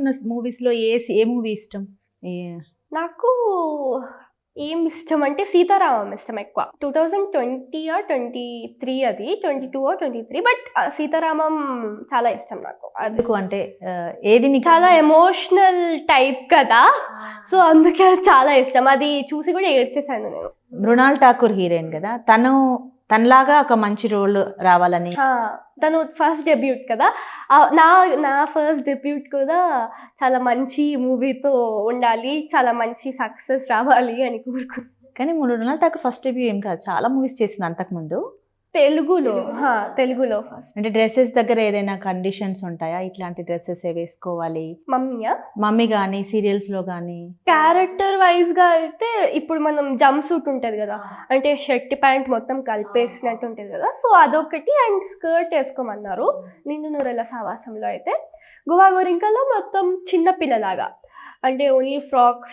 ఉన్న మూవీస్లో ఏ మూవీ ఇష్టం? నాకు ఏం ఇష్టం అంటే సీతారామం ఇష్టం ఎక్కువ. 2020 ఆర్ 23 అది 22 ఆర్ 23, బట్ సీతారామం చాలా ఇష్టం నాకు. అందుకు అంటే ఏది చాలా ఎమోషనల్ టైప్ కదా, సో అందుకే చాలా ఇష్టం. అది చూసి కూడా ఏడ్చేసాను నేను. మృణాల్ ఠాకూర్ హీరోయిన్ కదా, తనలాగా ఒక మంచి రోల్ రావాలని. తను ఫస్ట్ డెబ్యూట్ కదా, నా ఫస్ట్ డెబ్యూట్ కూడా చాలా మంచి మూవీతో ఉండాలి, చాలా మంచి సక్సెస్ రావాలి అని కోరుకుంటున్నాను. కానీ మృణాల్ ఠాకూర్ ఫస్ట్ డెబ్యూ ఏం కాదు, చాలా మూవీస్ చేసింది అంతకుముందు. తెలుగులో ఫస్ట్. అంటే డ్రెస్సెస్ దగ్గర ఏదైనా కండిషన్స్ ఉంటాయా? ఇట్లాంటి డ్రెస్సెస్ వేసుకోవాలి మమ్మీ కానీ సీరియల్స్లో కానీ? క్యారెక్టర్ వైజ్గా అయితే ఇప్పుడు మనం జంప్ సూట్ ఉంటుంది కదా, అంటే షర్ట్ ప్యాంట్ మొత్తం కలిపేసినట్టు ఉంటుంది కదా, సో అదొకటి. అండ్ స్కర్ట్ వేసుకోమన్నారు. నిన్ను నూరెళ్ళ సావాసంలో అయితే గోవా గోరింకలో మొత్తం చిన్నపిల్లలాగా, అంటే ఓన్లీ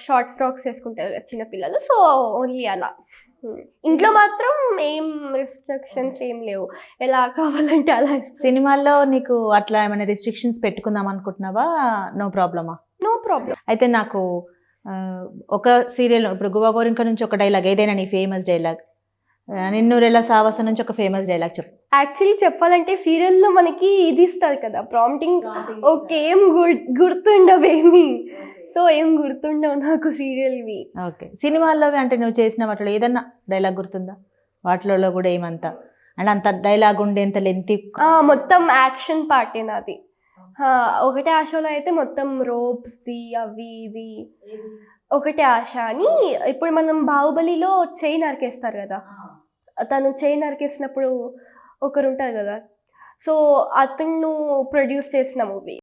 షార్ట్ ఫ్రాక్స్ వేసుకుంటారు కదా చిన్నపిల్లలు, సో ఓన్లీ అలా. ఇంట్లో మాత్రం ఏం రిస్ట్రిక్షన్స్ ఏం లేవు, ఎలా కావాలంటే అలా. సినిమాల్లో నీకు అట్లా ఏమైనా రిస్ట్రిక్షన్స్ పెట్టుకుందాం అనుకుంటున్నావా? నో ప్రాబ్లమా? No problem. అయితే నాకు ఒక సీరియల్, ఇప్పుడు గువా గోరింక నుంచి ఒక డైలాగ్, ఏదైనా నీ ఫేమస్ డైలాగ్, నిన్నూరెళ్ళ సావాసం నుంచి ఒక ఫేమస్ డైలాగ్ చెప్పు. యాక్చువల్లీ చెప్పాలంటే సీరియల్లో మనకి ఇది ఇస్తారు కదా ప్రాంప్టింగ్, ఓకే ఏం గుర్తుండవేమి, సో ఏం గుర్తుండవు నాకు సీరియల్వి. ఓకే, సినిమాల్లో అంటే నువ్వు చేసిన వాటిలో ఏదన్నా డైలాగ్ గుర్తుందా? వాటిలో కూడా ఏమంతా అంటే అంత డైలాగ్ ఉండేంత లెంతీ? మొత్తం యాక్షన్ పార్టే నాది. ఒకటే ఆశలో అయితే మొత్తం రోప్స్ది అవి ఇది ఒకటే ఆశ అని. ఇప్పుడు మనం బాహుబలిలో చైన్ నరికేస్తారు కదా, తను చైన్ నరికేసినప్పుడు ఒకరు ఉంటారు కదా, సో అతను ప్రొడ్యూస్ చేసిన మూవీ.